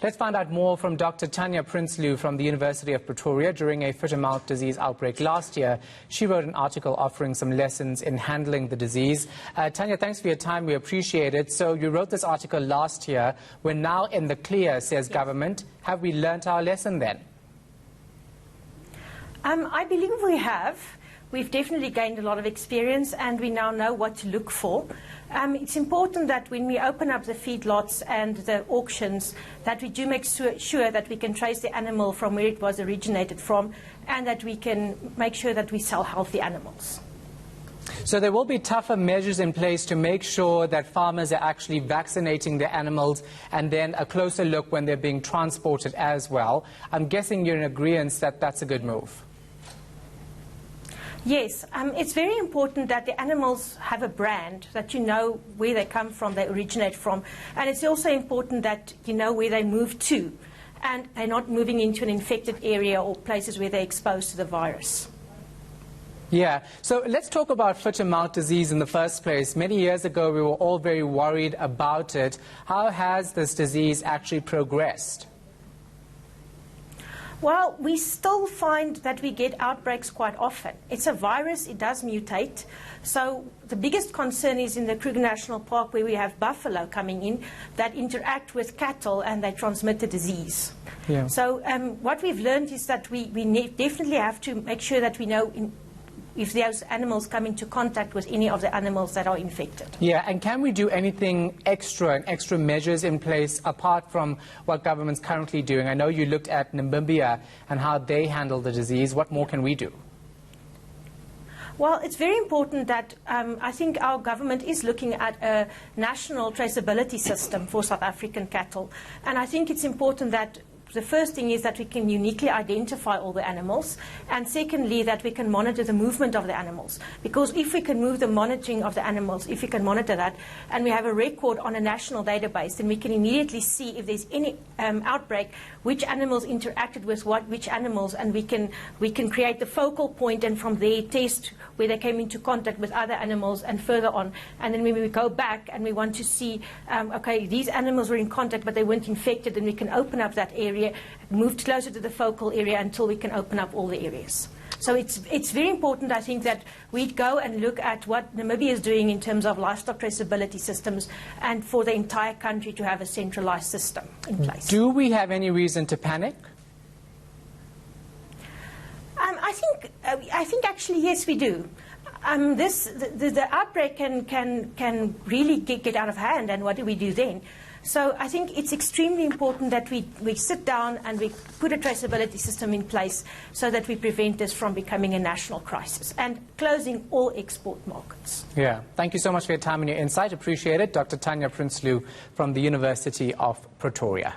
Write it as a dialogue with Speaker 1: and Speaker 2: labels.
Speaker 1: Let's find out more from Dr. Tania Prinsloo from the University of Pretoria. During a foot-and-mouth disease outbreak last year, she wrote an article offering some lessons in handling the disease. Tania, thanks for your time. We appreciate it. So you wrote this article last year. We're now in the clear, says government. Have we learnt our lesson then?
Speaker 2: I believe we have. We've definitely gained a lot of experience and we now know what to look for. It's important that when we open up the feedlots and the auctions that we do make sure that we can trace the animal from where it was originated from and that we can make sure that we sell healthy animals.
Speaker 1: So there will be tougher measures in place to make sure that farmers are actually vaccinating their animals and then a closer look when they're being transported as well. I'm guessing you're in agreement that that's a good move.
Speaker 2: Yes, it's very important that the animals have a brand, that you know where they come from, they originate from, and it's also important that you know where they move to, and they're not moving into an infected area or places where they're exposed to the virus.
Speaker 1: Yeah, so let's talk about foot-and-mouth disease in the first place. Many years ago, we were all very worried about it. How has this disease actually progressed?
Speaker 2: Well, we still find that we get outbreaks quite often. It's a virus, it does mutate. So the biggest concern is in the Kruger National Park where we have buffalo coming in that interact with cattle and they transmit the disease. Yeah. So what we've learned is that we definitely have to make sure that we know if those animals come into contact with any of the animals that are infected.
Speaker 1: Yeah, and can we do anything extra measures in place apart from what government's currently doing? I know you looked at Namibia and how they handle the disease. What more can we do?
Speaker 2: Well, it's very important that I think our government is looking at a national traceability system for South African cattle. And I think it's important that the first thing is that we can uniquely identify all the animals, and secondly that we can monitor the movement of the animals, because if we can move the monitoring of the animals, if we can monitor that and we have a record on a national database, then we can immediately see if there's any outbreak, which animals interacted with which animals, and we can create the focal point and from there test where they came into contact with other animals and further on. And then when we go back and we want to see, okay, these animals were in contact but they weren't infected, then we can open up that area, move closer to the focal area until we can open up all the areas. So it's very important, I think, that we go and look at what Namibia is doing in terms of livestock traceability systems and for the entire country to have a centralized system in place.
Speaker 1: Do we have any reason to panic?
Speaker 2: I think actually yes, we do. The outbreak can really get out of hand, and what do we do then? So I think it's extremely important that we sit down and we put a traceability system in place so that we prevent this from becoming a national crisis and closing all export markets.
Speaker 1: Yeah, thank you so much for your time and your insight. Appreciate it. Dr. Tania Prinsloo from the University of Pretoria.